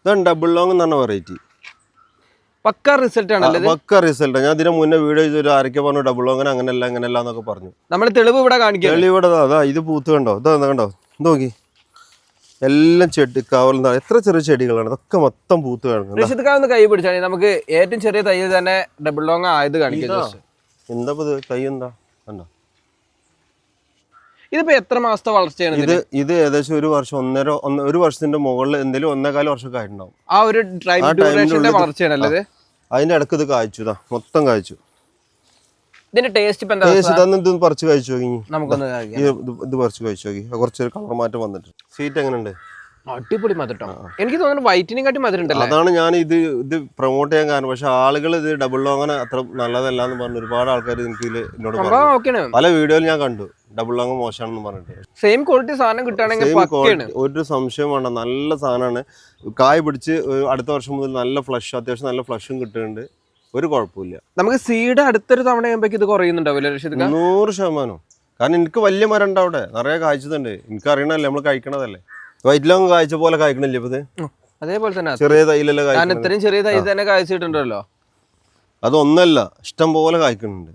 ഇതാണ് double long എന്ന് പറഞ്ഞ വെറൈറ്റി. പക്ക റിസൾട്ട് ആണല്ലേ? പക്ക റിസൾട്ട്. ഞാൻ ഇതിന് മുന്നേ വീഡിയോ ചെയ്തൊരു ആരൊക്കെ പറഞ്ഞു ഡബിൾ ലോങ് അങ്ങനെയല്ല എന്നൊക്കെ പറഞ്ഞു. നമ്മൾ തെളിവ് ഇവിടെ കാണിക്കാം. തെളിവ് ഇവിടെ അതാ ഇത് പൂത്ത് കണ്ടോ, ഇതാ കണ്ടോ, നോക്കി എല്ലാം ചെടി കാവൽ. എത്ര ചെറിയ ചെടികളാണ് ഇതൊക്കെ, മൊത്തം പൂത്ത് കാണുന്നത്. രക്ഷിതാവൊന്ന് കൈ പിടിച്ചാൽ നമുക്ക് ഏറ്റവും ചെറിയ തൈ തന്നെ ഡബിൾ ലോങ് ആയത് കാണിക്കാം. എന്താ തൈ എന്താ കണ്ടോ? ഇതിപ്പോ എത്ര മാസത്തെ വളർച്ചയാണ്? ഇത് ഏകദേശം ഒരു വർഷത്തിന്റെ മുകളിൽ എന്തെങ്കിലും 1.25 വർഷമൊക്കെ ആയിട്ടുണ്ടാവും. ആ ഒരു ഡ്യൂറേഷന്റെ വളർച്ചയാണല്ലേ? അതിന്റെ ഇടക്ക് ഇത് കായ്ച്ചു, മൊത്തം കായ്ച്ചു. ഇതിന്റെ ടേസ്റ്റ് ഇത് പറിച്ച് കഴിച്ചു നോക്കി, നമുക്കൊന്ന് ഇത് പറിച്ച് കഴിച്ചു നോക്കി. കുറച്ചൊരു കളർ മാറ്റം വന്നിട്ട്. സ്വീറ്റ് എങ്ങനെയുണ്ട്? അടിപൊളി മധുരം. എനിക്ക് തോന്നുന്നു വൈറ്റിനും കാട്ടി മധുരം ഉണ്ടല്ലോ. അതാണ് ഞാൻ ഇത് പ്രൊമോട്ട് ചെയ്യാൻ കാരണം. പക്ഷെ ആളുകൾ ഇത് ഡബിൾ ലോങ് അത്ര നല്ലതല്ല എന്ന് പറഞ്ഞു ഒരുപാട് ആൾക്കാർ എനിക്ക് എന്നോട് പറഞ്ഞു. പല വീഡിയോയിൽ ഞാൻ കണ്ടു ഡബിൾ ലോങ് മോശമാണെന്ന് പറഞ്ഞിട്ട്. സെയിം ക്വാളിറ്റി സാധനം കിട്ടുകയാണെങ്കിൽ ഒരു സംശയം വേണ്ട, നല്ല സാധനമാണ്. കായ് പിടിച്ച് അടുത്ത വർഷം മുതൽ നല്ല ഫ്ലഷ്, അത്യാവശ്യം നല്ല ഫ്ലഷും കിട്ടുന്നുണ്ട്. ഒരു കുഴപ്പമില്ല. നമുക്ക് സീഡ് അടുത്തൊരു തവണ ചെയ്യുമ്പോൾ ഇത് കുറയുന്നുണ്ടാവില്ല? 100%. കാരണം എനിക്ക് വലിയ മരം ഉണ്ട് അവിടെ, നിറയെ കായ്ച്ചതുണ്ട്. എനിക്ക് അറിയണല്ലേ, നമ്മൾ കഴിക്കണതല്ലേ. വൈറ്റ് ലോങ് കായ്ച്ച പോലെ കായ്ക്കണില്ലേ ഇപ്പൊ ഇത്? അതേപോലെ തന്നെ ചെറിയ തൈലല്ലേ ഇത്രയും ചെറിയ തൈ തന്നെ കായ്ച്ചിട്ടുണ്ടല്ലോ. അതൊന്നല്ല, ഇഷ്ടം പോലെ കായ്ക്കുന്നുണ്ട്.